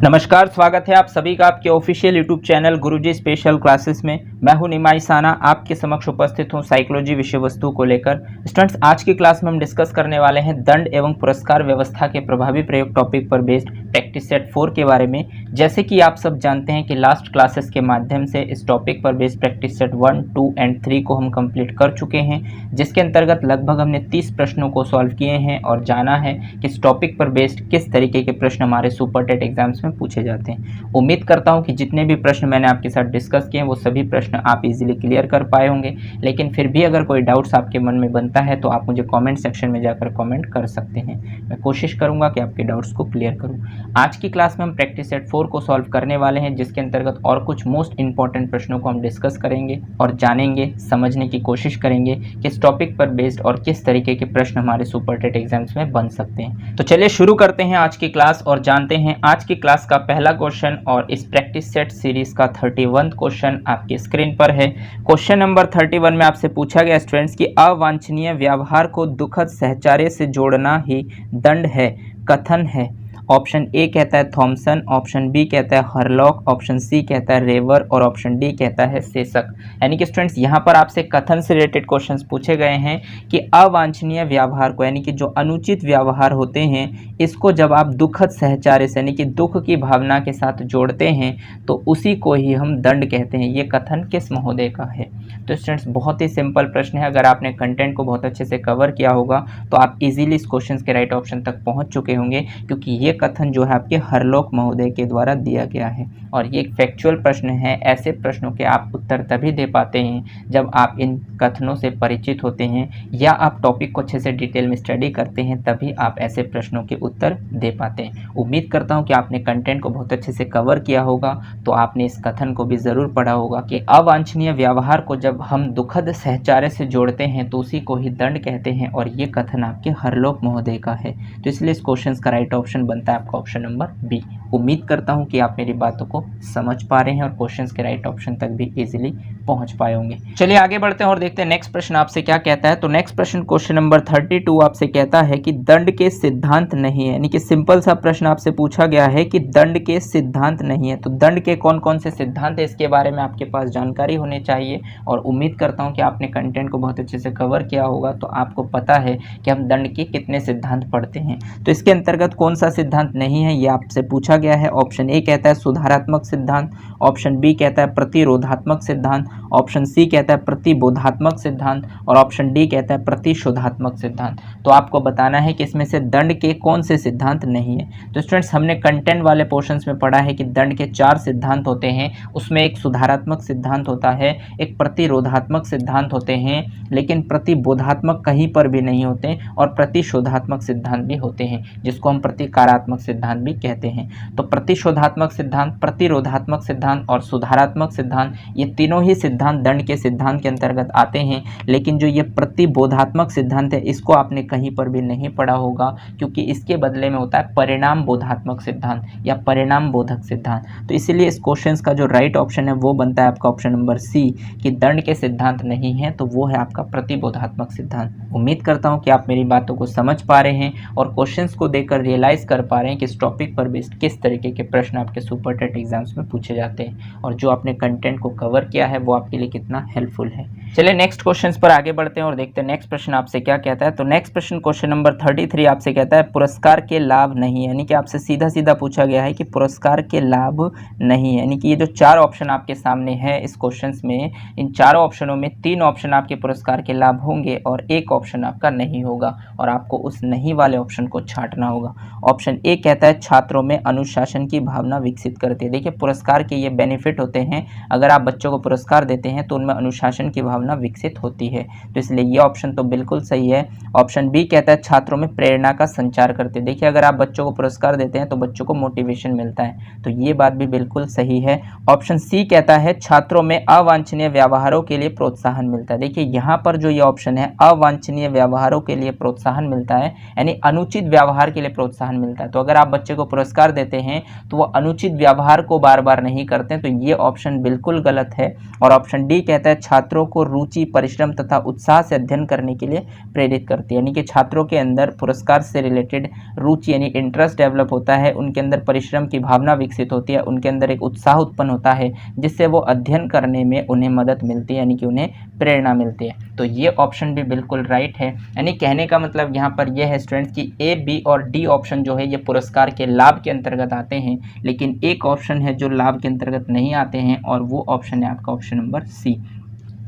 नमस्कार, स्वागत है आप सभी का आपके ऑफिशियल यूट्यूब चैनल गुरुजी स्पेशल क्लासेस में। मैं हूं निमाई साना, आपके समक्ष उपस्थित हूं साइकोलॉजी विषय वस्तु को लेकर। स्टूडेंट्स, आज की क्लास में हम डिस्कस करने वाले हैं दंड एवं पुरस्कार व्यवस्था के प्रभावी प्रयोग टॉपिक पर बेस्ड प्रैक्टिस सेट 4 के बारे में। जैसे कि आप सब जानते हैं कि लास्ट क्लासेस के माध्यम से इस टॉपिक पर बेस्ड प्रैक्टिस सेट 1, 2 एंड 3 को हम कंप्लीट कर चुके हैं, जिसके अंतर्गत लगभग हमने 30 प्रश्नों को सॉल्व किए हैं और जाना है कि इस टॉपिक पर बेस्ड किस तरीके के प्रश्न हमारे सुपर टेट एग्जाम्स में पूछे जाते हैं। उम्मीद करता हूं कि जितने भी प्रश्न मैंने आपके साथ डिस्कस किए हैं वो सभी प्रश्न आप इजीली क्लियर कर पाए होंगे, लेकिन फिर भी अगर कोई डाउट्स आपके मन में बनता है तो आप मुझे कमेंट सेक्शन में जाकर कमेंट कर सकते हैं। मैं कोशिश करूंगा कि आपके डाउट्स को क्लियर करूं। आज की क्लास में हम प्रैक्टिस सेट 4 को सॉल्व करने वाले हैं, जिसके अंतर्गत और कुछ मोस्ट इंपॉर्टेंट प्रश्नों को हम डिस्कस करेंगे और जानेंगे, समझने की कोशिश करेंगे कि इस टॉपिक पर बेस्ड और किस तरीके के प्रश्न हमारे सुपर टेट एग्जाम्स में बन सकते हैं। तो चलिए शुरू करते हैं आज की क्लास और जानते हैं आज की क्लास का पहला क्वेश्चन। और इस प्रैक्टिस सेट सीरीज का 31वां क्वेश्चन आपकी स्क्रीन पर है। क्वेश्चन नंबर 31 में आपसे पूछा गया स्टूडेंट्स कि अवांछनीय व्यवहार को दुखद सहचर्य से जोड़ना ही दंड है, कथन है। ऑप्शन ए कहता है थॉमसन, ऑप्शन बी कहता है हरलॉक, ऑप्शन सी कहता है रेवर और ऑप्शन डी कहता है सेसक। यानी कि स्टूडेंट्स यहाँ पर आपसे कथन से रिलेटेड क्वेश्चंस पूछे गए हैं कि अवांछनीय व्यवहार को, यानी कि जो अनुचित व्यवहार होते हैं, इसको जब आप दुखद सहचर्य से यानी कि दुख की भावना के साथ जोड़ते हैं तो उसी को ही हम दंड कहते हैं। ये कथन किस महोदय का है? तो स्टूडेंट्स बहुत ही सिंपल प्रश्न है। अगर आपने कंटेंट को बहुत अच्छे से कवर किया होगा तो आप इजीली इस क्वेश्चन के राइट ऑप्शन तक पहुंच चुके होंगे, क्योंकि ये कथन जो है आपके हरलॉक महोदय के द्वारा दिया गया है और ये एक फैक्चुअल प्रश्न है। ऐसे प्रश्नों के आप उत्तर तभी दे पाते हैं जब आप इन कथनों से परिचित होते हैं या आप टॉपिक को अच्छे से डिटेल में स्टडी करते हैं, तभी आप ऐसे प्रश्नों के उत्तर दे पाते हैं। उम्मीद करता हूं कि आपने कंटेंट को बहुत अच्छे से कवर किया होगा, तो आपने इस कथन को भी ज़रूर पढ़ा होगा कि अवांछनीय व्यवहार को जब हम दुखद सहचर्य से जोड़ते हैं तो उसी को ही दंड कहते हैं, और ये कथन आपके हरलॉक महोदय का है। तो इसलिए इस क्वेश्चन का राइट ऑप्शन बनता है आपका ऑप्शन नंबर बी। उम्मीद करता हूं कि आप मेरी बातों को समझ पा रहे हैं और क्वेश्चंस के राइट ऑप्शन तक भी इजीली पहुंच पाए होंगे। चलिए आगे बढ़ते हैं और देखते हैं नेक्स्ट प्रश्न आपसे क्या कहता है। तो नेक्स्ट प्रश्न क्वेश्चन नंबर 32 आपसे कहता है कि दंड के सिद्धांत नहीं है। यानी कि सिंपल सा प्रश्न आपसे पूछा गया है कि दंड के सिद्धांत नहीं है। तो दंड के कौन कौन से सिद्धांत है, इसके बारे में आपके पास जानकारी होनी चाहिए। और उम्मीद करता हूँ कि आपने कंटेंट को बहुत अच्छे से कवर किया होगा, तो आपको पता है कि हम दंड के कितने सिद्धांत पढ़ते हैं। तो इसके अंतर्गत कौन सा सिद्धांत नहीं है ये आपसे पूछा गया है। ऑप्शन ए कहता है सुधारात्मक सिद्धांत, ऑप्शन बी कहता है प्रतिरोधात्मक सिद्धांत, ऑप्शन सी कहता है प्रतिबोधात्मक सिद्धांत और ऑप्शन डी कहता है प्रतिशोधात्मक सिद्धांत। तो आपको बताना है कि इसमें से दंड के कौन से सिद्धांत नहीं है। तो स्टूडेंट्स, हमने कंटेंट वाले पोर्शंस में पढ़ा है कि दंड के 4 सिद्धांत होते हैं। उसमें एक सुधारात्मक सिद्धांत होता है, एक प्रतिरोधात्मक सिद्धांत होते हैं, लेकिन प्रतिबोधात्मक कहीं पर भी नहीं होते, और प्रतिशोधात्मक सिद्धांत भी होते हैं, जिसको हम प्रतिकारात्मक सिद्धांत भी कहते हैं। तो प्रतिशोधात्मक सिद्धांत, प्रतिरोधात्मक सिद्धांत और सुधारात्मक सिद्धांत, ये तीनों ही सिद्धांत दंड के सिद्धांत के अंतर्गत आते हैं। लेकिन जो ये प्रतिबोधात्मक सिद्धांत है, इसको आपने कहीं पर भी नहीं पढ़ा होगा, क्योंकि इसके बदले में होता है परिणाम बोधात्मक सिद्धांत या परिणाम बोधक सिद्धांत। तो इसीलिए इस क्वेश्चन का जो राइट ऑप्शन है वो बनता है आपका ऑप्शन नंबर सी, कि दंड के सिद्धांत नहीं है, तो वो है आपका प्रतिबोधात्मक सिद्धांत। उम्मीद करता हूँ कि आप मेरी बातों को समझ पा रहे हैं और क्वेश्चंस को देखकर रियलाइज कर पा रहे हैं कि इस टॉपिक पर बेस्ड किस तरीके के प्रश्न आपके सुपर टेट एग्जाम्स में पूछे जाते हैं, और जो आपने कंटेंट को कवर किया है वो आपके लिए कितना हेल्पफुल है। चलिए नेक्स्ट क्वेश्चंस पर आगे बढ़ते हैं और देखते हैं नेक्स्ट प्रश्न आपसे क्या कहता है। तो नेक्स्ट प्रश्न क्वेश्चन नंबर 33 आपसे कहता है पुरस्कार के लाभ नहीं है। यानी कि आपसे सीधा सीधा पूछा गया है कि पुरस्कार के लाभ नहीं है। यानी कि ये जो 4 ऑप्शन आपके सामने है इस क्वेश्चन में, इन चारों ऑप्शनों में 3 ऑप्शन आपके पुरस्कार के लाभ होंगे और एक ऑप्शन आपका नहीं होगा, और आपको उस नहीं वाले ऑप्शन को छांटना होगा। ऑप्शन ए कहता है छात्रों में अनुशासन की भावना विकसित करती है। देखिए, पुरस्कार के ये बेनिफिट होते हैं, अगर आप बच्चों को पुरस्कार देते हैं तो उनमें अनुशासन की भावना विकसित होती है, तो इसलिए ये ऑप्शन तो बिल्कुल सही है। ऑप्शन बी कहता है छात्रों में प्रेरणा का संचार करते हैं। देखिए, अगर आप बच्चों को पुरस्कार देते हैं तो बच्चों को मोटिवेशन मिलता है, तो ये बात भी बिल्कुल सही है। ऑप्शन सी कहता है छात्रों में अवांछनीय व्यवहारों के लिए प्रोत्साहन मिलता है। देखिए, यहाँ पर जो ये ऑप्शन है अवांछनीय व्यवहारों के लिए प्रोत्साहन मिलता है, यानी अनुचित व्यवहार के लिए प्रोत्साहन मिलता है। तो अगर आप बच्चे को पुरस्कार देते हैं तो वो अनुचित व्यवहार को बार बार नहीं करते, तो ये ऑप्शन बिल्कुल गलत है। और ऑप्शन ऑप्शन डी कहता है छात्रों को रुचि, परिश्रम तथा उत्साह से अध्ययन करने के लिए प्रेरित करती है, यानी कि छात्रों के अंदर पुरस्कार से रिलेटेड रुचि यानी इंटरेस्ट डेवलप होता है, उनके अंदर परिश्रम की भावना विकसित होती है, उनके अंदर एक उत्साह उत्पन्न होता है जिससे वो अध्ययन करने में उन्हें मदद मिलती है, यानी कि उन्हें प्रेरणा मिलती है। तो ये ऑप्शन भी बिल्कुल राइट है। यानी कहने का मतलब यहाँ पर यह है स्टूडेंट्स कि ए, बी और डी ऑप्शन जो है ये पुरस्कार के लाभ के अंतर्गत आते हैं, लेकिन एक ऑप्शन है जो लाभ के अंतर्गत नहीं आते हैं और वो ऑप्शन है आपका ऑप्शन नंबर सी।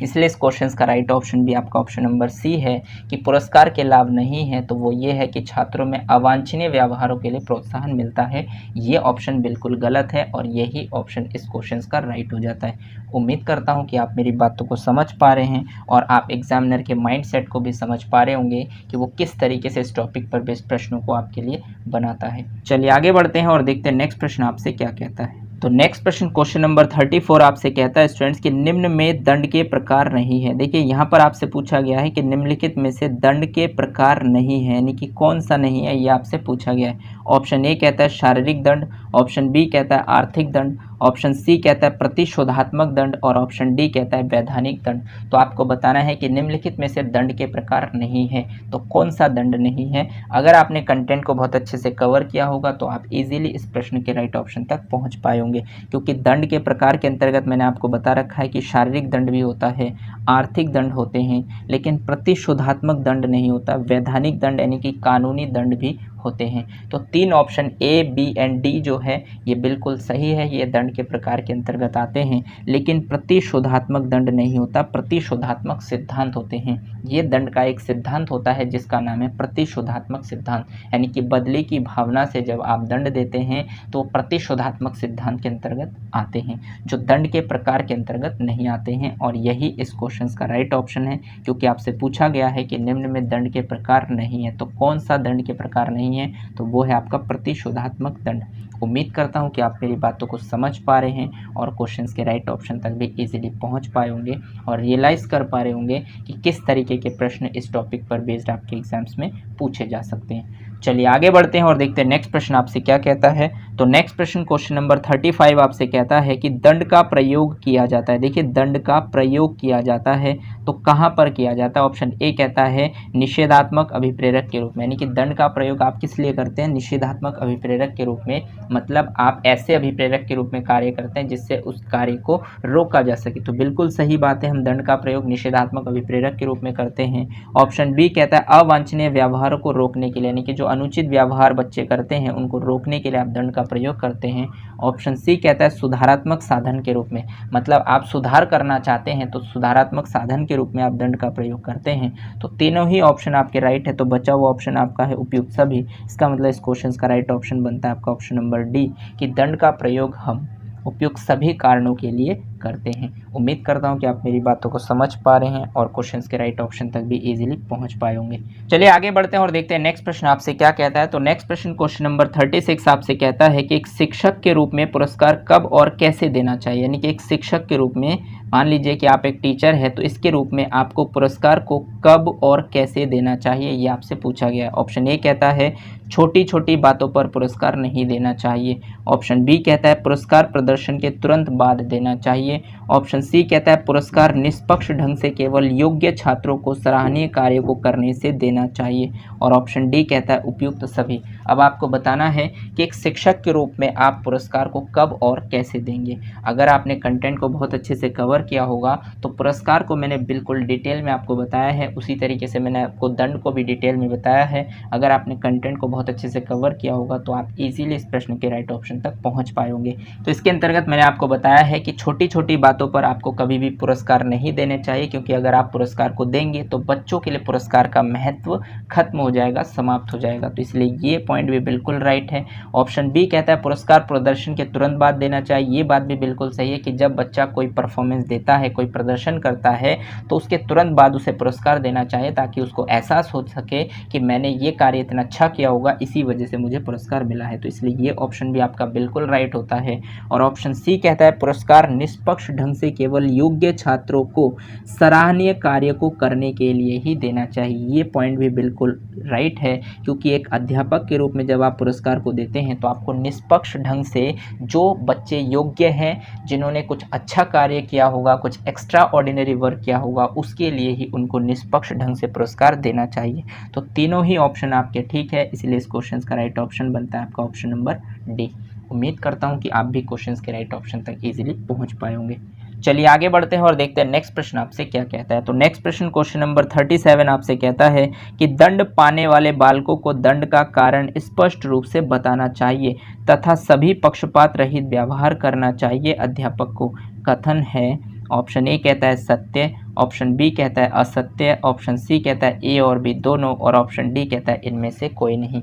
इसलिए इस क्वेश्चन का राइट ऑप्शन भी आपका ऑप्शन नंबर सी है कि पुरस्कार के लाभ नहीं है, तो वो ये है कि छात्रों में अवांछनीय व्यवहारों के लिए प्रोत्साहन मिलता है। ये ऑप्शन बिल्कुल गलत है और यही ऑप्शन इस क्वेश्चन का राइट हो जाता है। उम्मीद करता हूँ कि आप मेरी बातों को समझ पा रहे हैं और आप एग्जामिनर के माइंडसेट को भी समझ पा रहे होंगे कि वो किस तरीके से इस टॉपिक पर बेस्ड प्रश्नों को आपके लिए बनाता है। चलिए आगे बढ़ते हैं और देखते हैं नेक्स्ट प्रश्न आपसे क्या कहता है। तो नेक्स्ट प्रश्न क्वेश्चन नंबर 34 आपसे कहता है स्टूडेंट्स कि निम्न में दंड के प्रकार नहीं है। देखिए यहाँ पर आपसे पूछा गया है कि निम्नलिखित में से दंड के प्रकार नहीं है, यानी कि कौन सा नहीं है ये आपसे पूछा गया है। ऑप्शन ए कहता है शारीरिक दंड, ऑप्शन बी कहता है आर्थिक दंड, ऑप्शन सी कहता है प्रतिशोधात्मक दंड और ऑप्शन डी कहता है वैधानिक दंड। तो आपको बताना है कि निम्नलिखित में से दंड के प्रकार नहीं है, तो कौन सा दंड नहीं है। अगर आपने कंटेंट को बहुत अच्छे से कवर किया होगा तो आप इजीली इस प्रश्न के राइट ऑप्शन तक पहुंच पाए होंगे, क्योंकि दंड के प्रकार के अंतर्गत मैंने आपको बता रखा है कि शारीरिक दंड भी होता है, आर्थिक दंड होते हैं, लेकिन प्रतिशोधात्मक दंड नहीं होता, वैधानिक दंड यानी कि कानूनी दंड भी होते हैं। तो तीन option A, B and D जो है ये बिल्कुल सही है, ये दंड के प्रकार के अंतर्गत आते हैं, लेकिन प्रतिशोधात्मक दंड नहीं होता, प्रतिशोधात्मक सिद्धांत होते हैं। ये दंड का एक सिद्धांत होता है जिसका नाम है प्रतिशोधात्मक सिद्धांत, यानी कि बदले की भावना से जब आप दंड देते हैं तो प्रतिशोधात्मक सिद्धांत के अंतर्गत आते हैं, जो दंड के प्रकार के अंतर्गत नहीं आते हैं। और यही इस क्वेश्चन का राइट ऑप्शन है, क्योंकि आपसे पूछा गया है कि निम्न में दंड के प्रकार नहीं है, तो कौन सा दंड के प्रकार नहीं है, तो वो है आपका प्रतिशोधात्मक दंड। उम्मीद करता हूं कि आप मेरी बातों को समझ पा रहे हैं और क्वेश्चंस के राइट ऑप्शन तक भी इजीली पहुंच पाए होंगे और रियलाइज़ कर पा रहे होंगे कि किस तरीके के प्रश्न इस टॉपिक पर बेस्ड आपके एग्जाम्स में पूछे जा सकते हैं। चलिए आगे बढ़ते हैं और देखते हैं नेक्स्ट प्रश्न आपसे क्या कहता है। तो नेक्स्ट प्रश्न क्वेश्चन नंबर 35 आपसे कहता है कि दंड का प्रयोग किया जाता है। देखिए दंड का प्रयोग किया जाता है तो कहाँ पर किया जाता है। ऑप्शन ए कहता है निषेधात्मक अभिप्रेरक के रूप में, यानी कि दंड का प्रयोग आप किस लिए करते हैं, निषेधात्मक अभिप्रेरक के रूप में, मतलब आप ऐसे अभिप्रेरक के रूप में कार्य करते हैं जिससे उस कार्य को रोका जा सके। तो बिल्कुल सही बात है, हम दंड का प्रयोग निषेधात्मक अभिप्रेरक के रूप में करते हैं। ऑप्शन बी कहता है अवांछनीय व्यवहारों को रोकने के लिए, यानी कि जो अनुचित व्यवहार बच्चे करते हैं उनको रोकने के लिए आप दंड का प्रयोग करते हैं। ऑप्शन सी कहता है सुधारात्मक साधन के रूप में, मतलब आप सुधार करना चाहते हैं तो सुधारात्मक साधन के रूप में आप दंड का प्रयोग करते हैं। तो तीनों ही ऑप्शन आपके राइट है, तो बचा हुआ ऑप्शन आपका है उपयुक्त सभी। इसका मतलब इस क्वेश्चन का राइट ऑप्शन बनता है आपका ऑप्शन नंबर डी कि दंड का प्रयोग हम उपयुक्त सभी कारणों के लिए करते हैं। उम्मीद करता हूं कि आप मेरी बातों को समझ पा रहे हैं और क्वेश्चंस के राइट ऑप्शन तक भी इजीली पहुंच पाए होंगे। चलिए आगे बढ़ते हैं और देखते हैं नेक्स्ट प्रश्न आपसे क्या कहता है। तो नेक्स्ट प्रश्न क्वेश्चन नंबर 36 आपसे कहता है कि एक शिक्षक के रूप में पुरस्कार कब और कैसे देना चाहिए, यानी कि एक शिक्षक के रूप में मान लीजिए कि आप एक टीचर है तो इसके रूप में आपको पुरस्कार को कब और कैसे देना चाहिए ये आपसे पूछा गया है। ऑप्शन ए कहता है छोटी छोटी बातों पर पुरस्कार नहीं देना चाहिए। ऑप्शन बी कहता है पुरस्कार प्रदर्शन के तुरंत बाद देना चाहिए। ऑप्शन सी कहता है पुरस्कार निष्पक्ष ढंग से केवल योग्य छात्रों को सराहनीय कार्य को करने से देना चाहिए। और ऑप्शन डी कहता है उपयुक्त सभी। अब आपको बताना है कि एक शिक्षक के रूप में आप पुरस्कार को कब और कैसे देंगे। अगर आपने कंटेंट को बहुत अच्छे से कवर किया होगा तो पुरस्कार को मैंने बिल्कुल डिटेल में आपको बताया है, उसी तरीके से मैंने आपको दंड को भी डिटेल में बताया है। अगर आपने कंटेंट को बहुत अच्छे से कवर किया होगा तो आप इजीली इस प्रश्न के राइट ऑप्शन तक पहुंच पाए होंगे। तो इसके अंतर्गत मैंने आपको बताया है कि छोटी छोटी बातों पर आपको कभी भी पुरस्कार नहीं देने चाहिए, क्योंकि अगर आप पुरस्कार को देंगे तो बच्चों के लिए पुरस्कार का महत्व खत्म हो जाएगा, समाप्त हो जाएगा। तो इसलिए ये पॉइंट भी बिल्कुल राइट है। ऑप्शन बी कहता है पुरस्कार प्रदर्शन के तुरंत बाद देना चाहिए। ये बात भी बिल्कुल सही है कि जब बच्चा कोई परफॉर्मेंस देता है, कोई प्रदर्शन करता है तो उसके तुरंत बाद उसे पुरस्कार देना चाहिए, ताकि उसको एहसास हो सके कि मैंने ये कार्य इतना अच्छा किया होगा, इसी वजह से मुझे पुरस्कार मिला है। तो इसलिए ये ऑप्शन भी आपका बिल्कुल राइट होता है। और ऑप्शन सी कहता है पुरस्कार निष्पक्ष ढंग से केवल योग्य छात्रों को सराहनीय कार्य को करने के लिए ही देना चाहिए। ये पॉइंट भी बिल्कुल राइट है, क्योंकि एक अध्यापक के रूप में जब आप पुरस्कार को देते हैं तो आपको निष्पक्ष ढंग से जो बच्चे योग्य हैं, जिन्होंने कुछ अच्छा कार्य किया होगा, कुछ एक्स्ट्रा ऑर्डिनरी वर्क किया होगा, उसके लिए ही उनको निष्पक्ष ढंग से पुरस्कार देना चाहिए। तो तीनों ही ऑप्शन आपके ठीक है, इसलिए इस क्वेश्चन का राइट ऑप्शन बनता है आपका ऑप्शन नंबर डी। उम्मीद करता हूँ कि आप भी क्वेश्चन के राइट ऑप्शन तक इजीली पहुँच पाए होंगे। चलिए आगे बढ़ते हैं और देखते हैं नेक्स्ट प्रश्न आपसे क्या कहता है। तो नेक्स्ट प्रश्न क्वेश्चन नंबर 37 आपसे कहता है कि दंड पाने वाले बालकों को दंड का कारण स्पष्ट रूप से बताना चाहिए तथा सभी पक्षपात रहित व्यवहार करना चाहिए अध्यापक को। कथन है, ऑप्शन ए कहता है सत्य, ऑप्शन बी कहता है असत्य, ऑप्शन सी कहता है ए और बी दोनों, और ऑप्शन डी कहता है इनमें से कोई नहीं।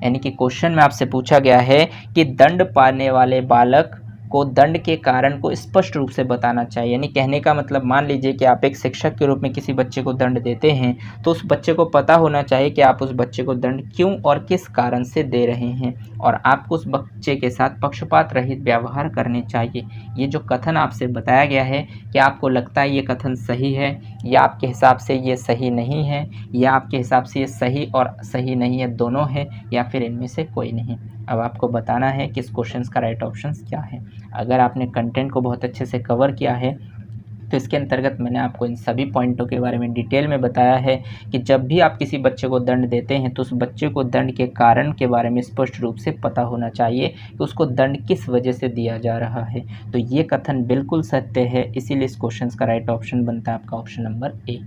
यानी कि क्वेश्चन में आपसे पूछा गया है कि दंड पाने वाले बालक को दंड के कारण को स्पष्ट रूप से बताना चाहिए। यानी कहने का मतलब, मान लीजिए कि आप एक शिक्षक के रूप में किसी बच्चे को दंड देते हैं तो उस बच्चे को पता होना चाहिए कि आप उस बच्चे को दंड क्यों और किस कारण से दे रहे हैं, और आपको उस बच्चे के साथ पक्षपात रहित व्यवहार करने चाहिए। ये जो कथन आपसे बताया गया है, क्या आपको लगता है ये कथन सही है, या आपके हिसाब से ये सही नहीं है, या आपके हिसाब से ये सही और सही नहीं है दोनों है, या फिर इनमें से कोई नहीं? अब आपको बताना है कि इस क्वेश्चन का राइट ऑप्शन क्या है। अगर आपने कंटेंट को बहुत अच्छे से कवर किया है तो इसके अंतर्गत मैंने आपको इन सभी पॉइंटों के बारे में डिटेल में बताया है कि जब भी आप किसी बच्चे को दंड देते हैं तो उस बच्चे को दंड के कारण के बारे में स्पष्ट रूप से पता होना चाहिए कि उसको दंड किस वजह से दिया जा रहा है। तो ये कथन बिल्कुल सत्य है, इसीलिए इस क्वेश्चन का राइट ऑप्शन बनता है आपका ऑप्शन नंबर ए।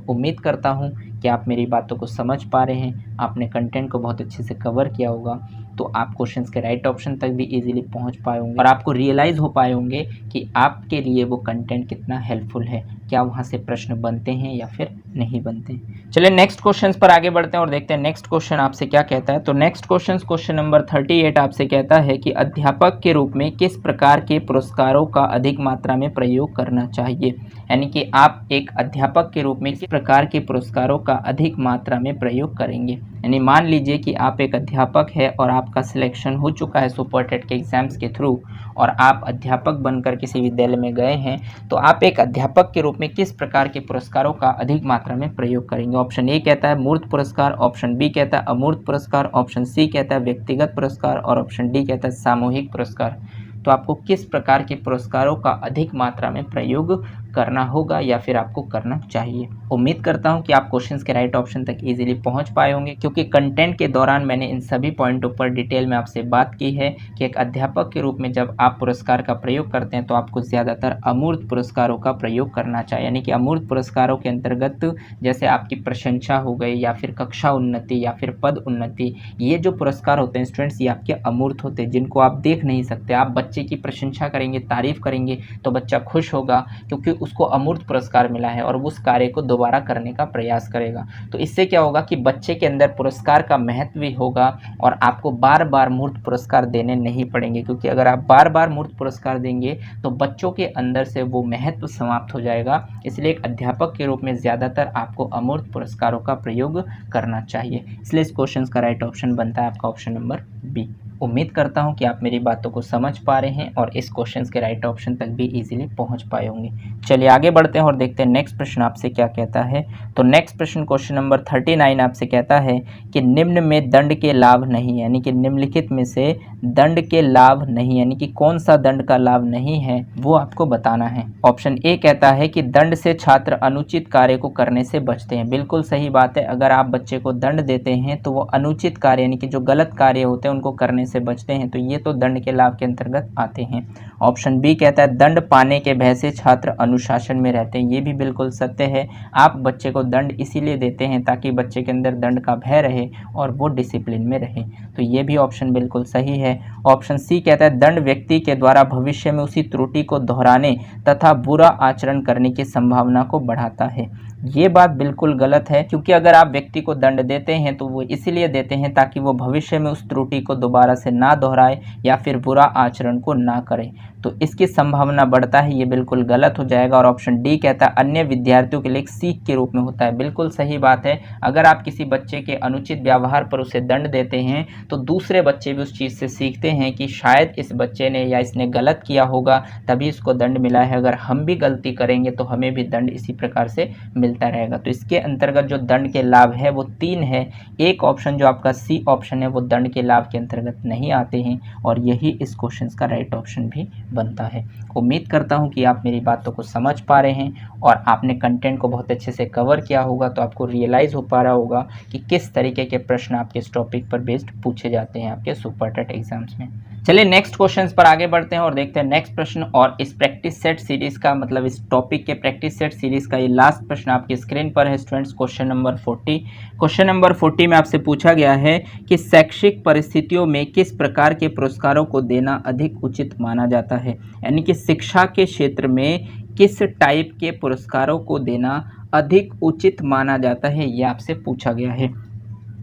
उम्मीद करता हूँ कि आप मेरी बातों को समझ पा रहे हैं, आपने कंटेंट को बहुत अच्छे से कवर किया होगा, तो आप क्वेश्चंस के राइट ऑप्शन तक भी इजीली पहुंच पाए होंगे और आपको रियलाइज़ हो पाए होंगे कि आपके लिए वो कंटेंट कितना हेल्पफुल है, क्या वहाँ से प्रश्न बनते हैं या फिर नहीं बनते। चलिए नेक्स्ट क्वेश्चंस पर आगे बढ़ते हैं और देखते हैं नेक्स्ट क्वेश्चन आपसे क्या कहता है। तो नेक्स्ट क्वेश्चन नंबर 38 आपसे कहता है कि अध्यापक के रूप में किस प्रकार के पुरस्कारों का अधिक मात्रा में प्रयोग करना चाहिए। यानी कि आप एक अध्यापक के रूप में किस प्रकार के पुरस्कारों का अधिक मात्रा में प्रयोग करेंगे। यानी मान लीजिए कि आप एक अध्यापक है और आपका सिलेक्शन हो चुका है सुपर टेट के एग्ज़ाम्स के थ्रू और आप अध्यापक बनकर किसी विद्यालय में गए हैं, तो आप एक अध्यापक के रूप में किस प्रकार के पुरस्कारों का अधिक मात्रा में प्रयोग करेंगे। ऑप्शन ए कहता है मूर्त पुरस्कार, ऑप्शन बी कहता है अमूर्त पुरस्कार, ऑप्शन सी कहता है व्यक्तिगत पुरस्कार और ऑप्शन डी कहता है सामूहिक पुरस्कार। तो आपको किस प्रकार के पुरस्कारों का अधिक मात्रा में प्रयोग करना होगा या फिर आपको करना चाहिए। उम्मीद करता हूं कि आप क्वेश्चंस के राइट ऑप्शन तक इजीली पहुंच पाए होंगे, क्योंकि कंटेंट के दौरान मैंने इन सभी पॉइंटों पर डिटेल में आपसे बात की है कि एक अध्यापक के रूप में जब आप पुरस्कार का प्रयोग करते हैं तो आपको ज़्यादातर अमूर्त पुरस्कारों का प्रयोग करना चाहिए। यानी कि अमूर्त पुरस्कारों के अंतर्गत जैसे आपकी प्रशंसा हो गई या फिर कक्षा उन्नति या फिर पद उन्नति, ये जो पुरस्कार होते हैं स्टूडेंट्स, ये आपके अमूर्त होते हैं, जिनको आप देख नहीं सकते। आप बच्चे की प्रशंसा करेंगे, तारीफ करेंगे तो बच्चा खुश होगा क्योंकि उसको अमूर्त पुरस्कार मिला है और उस कार्य को दोबारा करने का प्रयास करेगा। तो इससे क्या होगा कि बच्चे के अंदर पुरस्कार का महत्व भी होगा और आपको बार बार मूर्त पुरस्कार देने नहीं पड़ेंगे, क्योंकि अगर आप बार बार मूर्त पुरस्कार देंगे तो बच्चों के अंदर से वो महत्व समाप्त हो जाएगा। इसलिए एक अध्यापक के रूप में ज़्यादातर आपको अमूर्त पुरस्कारों का प्रयोग करना चाहिए। इसलिए इस क्वेश्चन का राइट ऑप्शन बनता है आपका ऑप्शन नंबर बी। उम्मीद करता हूं कि आप मेरी बातों को समझ पा रहे हैं और इस क्वेश्चन के राइट ऑप्शन तक भी इजीली पहुंच पाए होंगे। चलिए आगे बढ़ते हैं और देखते हैं नेक्स्ट प्रश्न आपसे क्या कहता है। तो नेक्स्ट प्रश्न क्वेश्चन नंबर 39 आपसे कहता है कि निम्न में दंड के लाभ नहीं, यानी कि निम्नलिखित में से दंड के लाभ नहीं, यानी कि कौन सा दंड का लाभ नहीं है वो आपको बताना है। ऑप्शन ए कहता है कि दंड से छात्र अनुचित कार्य को करने से बचते हैं। बिल्कुल सही बात है, अगर आप बच्चे को दंड देते हैं तो वो अनुचित कार्य यानी कि जो गलत कार्य होते हैं उनको करने से बचते हैं, तो ये तो दंड के लाभ के अंतर्गत आते हैं। ऑप्शन बी कहता है दंड पाने के भय से छात्र अनुशासन में रहते हैं। ये भी बिल्कुल सत्य है, आप बच्चे को दंड इसीलिए देते हैं ताकि बच्चे के अंदर दंड का भय रहे और वो डिसिप्लिन में रहे, तो ये भी ऑप्शन बिल्कुल सही है। ऑप्शन सी कहता है दंड व्यक्ति के द्वारा भविष्य में उसी त्रुटि को दोहराने तथा बुरा आचरण करने की संभावना को बढ़ाता है। ये बात बिल्कुल गलत है, क्योंकि अगर आप व्यक्ति को दंड देते हैं तो वो इसलिए देते हैं ताकि वो भविष्य में उस त्रुटि को दोबारा से ना दोहराए या फिर बुरा आचरण को ना करे। तो इसकी संभावना बढ़ता है, ये बिल्कुल गलत हो जाएगा। और ऑप्शन डी कहता है अन्य विद्यार्थियों के लिए एक सीख के रूप में होता है। बिल्कुल सही बात है। अगर आप किसी बच्चे के अनुचित व्यवहार पर उसे दंड देते हैं तो दूसरे बच्चे भी उस चीज़ से सीखते हैं कि शायद इस बच्चे ने या इसने गलत किया होगा तभी इसको दंड मिला है, अगर हम भी गलती करेंगे तो हमें भी दंड इसी प्रकार से मिलता रहेगा। तो इसके अंतर्गत जो दंड के लाभ है वो 3 है। एक ऑप्शन जो आपका सी ऑप्शन है वो दंड के लाभ के अंतर्गत नहीं आते हैं और यही इस क्वेश्चन का राइट ऑप्शन भी बनता है। उम्मीद करता हूँ कि आप मेरी बातों को समझ पा रहे हैं और आपने कंटेंट को बहुत अच्छे से कवर किया होगा, तो आपको रियलाइज़ हो पा रहा होगा कि किस तरीके के प्रश्न आपके इस टॉपिक पर बेस्ड पूछे जाते हैं आपके सुपर टेट एग्जाम्स में। चलिए नेक्स्ट क्वेश्चंस पर आगे बढ़ते हैं और देखते हैं नेक्स्ट प्रश्न। और इस प्रैक्टिस सेट सीरीज का मतलब इस टॉपिक के प्रैक्टिस सेट सीरीज का ये लास्ट प्रश्न आपकी स्क्रीन पर है students, question number 40। Question number 40 में आपसे पूछा गया है कि शैक्षिक परिस्थितियों में किस प्रकार के पुरस्कारों को देना अधिक उचित माना जाता है, यानी कि शिक्षा के क्षेत्र में किस टाइप के पुरस्कारों को देना अधिक उचित माना जाता है, ये आपसे पूछा गया है।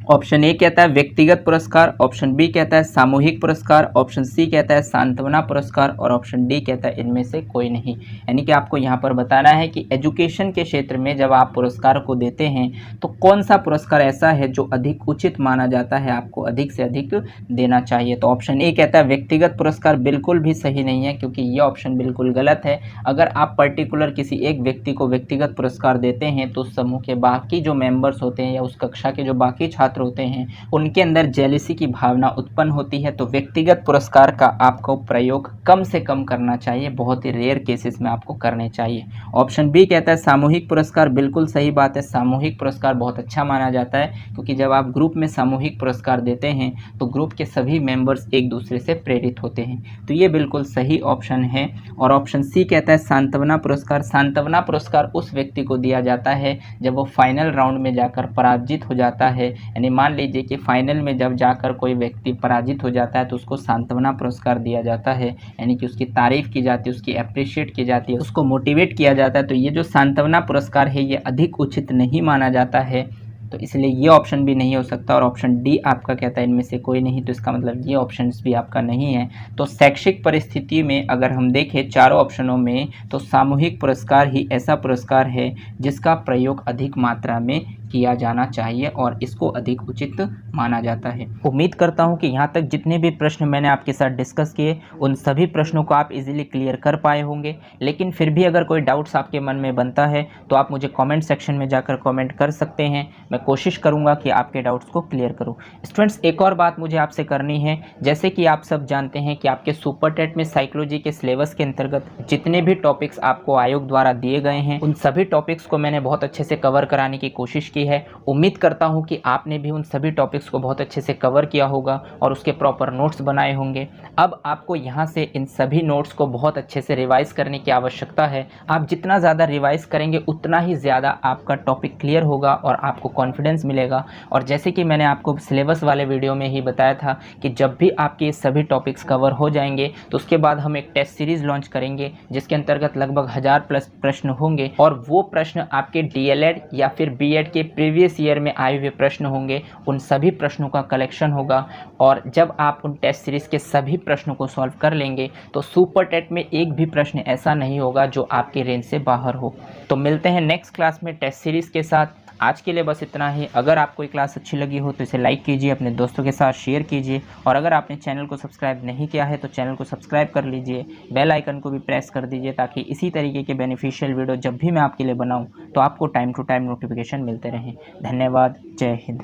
ऑप्शन ए कहता है व्यक्तिगत पुरस्कार, ऑप्शन बी कहता है सामूहिक पुरस्कार, ऑप्शन सी कहता है सांत्वना पुरस्कार और ऑप्शन डी कहता है इनमें से कोई नहीं। यानी कि आपको यहाँ पर बताना है कि एजुकेशन के क्षेत्र में जब आप पुरस्कार को देते हैं तो कौन सा पुरस्कार ऐसा है जो अधिक उचित माना जाता है, आपको अधिक से अधिक देना चाहिए। तो ऑप्शन ए कहता है व्यक्तिगत पुरस्कार, बिल्कुल भी सही नहीं है क्योंकि ये ऑप्शन बिल्कुल गलत है। अगर आप पर्टिकुलर किसी एक व्यक्ति को व्यक्तिगत पुरस्कार देते हैं तो समूह के बाकी जो मेंबर्स होते हैं या उस कक्षा के जो बाकी छात्र होते हैं उनके अंदर जेलिसी की भावना उत्पन्न होती है। तो व्यक्तिगत पुरस्कार का आपको प्रयोग कम से कम करना चाहिए, बहुत ही रेयर केसेस में आपको करने चाहिए। ऑप्शन बी कहता है सामूहिक पुरस्कार, बिल्कुल सही बात है। सामूहिक पुरस्कार बहुत अच्छा माना जाता है क्योंकि जब आप ग्रुप में सामूहिक पुरस्कार देते हैं तो ग्रुप के सभी मेंबर्स एक दूसरे से प्रेरित होते हैं, तो ये बिल्कुल सही ऑप्शन है। और ऑप्शन सी कहता है सांत्वना पुरस्कार। सांत्वना पुरस्कार उस व्यक्ति को दिया जाता है जब वो फाइनल राउंड में जाकर पराजित हो जाता है, यानी मान लीजिए कि फाइनल में जब जाकर कोई व्यक्ति पराजित हो जाता है तो उसको सांत्वना पुरस्कार दिया जाता है, यानी कि उसकी तारीफ की जाती है, उसकी अप्रिशिएट की जाती है, उसको मोटिवेट किया जाता है। तो ये जो सांत्वना पुरस्कार है ये अधिक उचित नहीं माना जाता है, तो इसलिए ये ऑप्शन भी नहीं हो सकता। और ऑप्शन डी आपका कहता है इनमें से कोई नहीं, तो इसका मतलब ये ऑप्शंस भी आपका नहीं है। तो शैक्षिक परिस्थिति में अगर हम देखें चारों ऑप्शनों में तो सामूहिक पुरस्कार ही ऐसा पुरस्कार है जिसका प्रयोग अधिक मात्रा में किया जाना चाहिए और इसको अधिक उचित माना जाता है। उम्मीद करता हूं कि यहाँ तक जितने भी प्रश्न मैंने आपके साथ डिस्कस किए उन सभी प्रश्नों को आप इजीली क्लियर कर पाए होंगे, लेकिन फिर भी अगर कोई डाउट्स आपके मन में बनता है तो आप मुझे कमेंट सेक्शन में जाकर कमेंट कर सकते हैं। मैं कोशिश करूँगा कि आपके डाउट्स को क्लियर करूँ। स्टूडेंट्स एक और बात मुझे आपसे करनी है, जैसे कि आप सब जानते हैं कि आपके सुपर टेट में साइकोलॉजी के सिलेबस के अंतर्गत जितने भी टॉपिक्स आपको आयोग द्वारा दिए गए हैं उन सभी टॉपिक्स को मैंने बहुत अच्छे से कवर कराने की कोशिश की है। उम्मीद करता हूं कि आपने भी उन सभी टॉपिक्स को बहुत अच्छे से कवर किया होगा और उसके प्रॉपर नोट्स बनाए होंगे। अब आपको यहां से इन सभी नोट्स को बहुत अच्छे से रिवाइज करने की आवश्यकता है। आप जितना ज़्यादा रिवाइज करेंगे उतना ही ज़्यादा आपका टॉपिक क्लियर होगा और आपको कॉन्फिडेंस मिलेगा। और जैसे कि मैंने आपको सिलेबस वाले वीडियो में ही बताया था कि जब भी आपके ये सभी टॉपिक्स कवर हो जाएंगे तो उसके बाद हम एक टेस्ट सीरीज़ लॉन्च करेंगे जिसके अंतर्गत लगभग 1000+ प्रश्न होंगे और वो प्रश्न आपके डीएलएड या फिर बीएड के प्रीवियस ईयर में आए हुए प्रश्न होंगे, उन सभी प्रश्नों का कलेक्शन होगा। और जब आप उन टेस्ट सीरीज़ के सभी प्रश्नों को सॉल्व कर लेंगे तो सुपर टेट में एक भी प्रश्न ऐसा नहीं होगा जो आपकी रेंज से बाहर हो। तो मिलते हैं नेक्स्ट क्लास में टेस्ट सीरीज़ के साथ। आज के लिए बस इतना ही। अगर आपको ये क्लास अच्छी लगी हो तो इसे लाइक कीजिए, अपने दोस्तों के साथ शेयर कीजिए और अगर आपने चैनल को सब्सक्राइब नहीं किया है तो चैनल को सब्सक्राइब कर लीजिए, बेल आइकन को भी प्रेस कर दीजिए ताकि इसी तरीके के बेनिफिशियल वीडियो जब भी मैं आपके लिए बनाऊं तो आपको टाइम टू टाइम नोटिफिकेशन मिलते रहें। धन्यवाद। जय हिंद।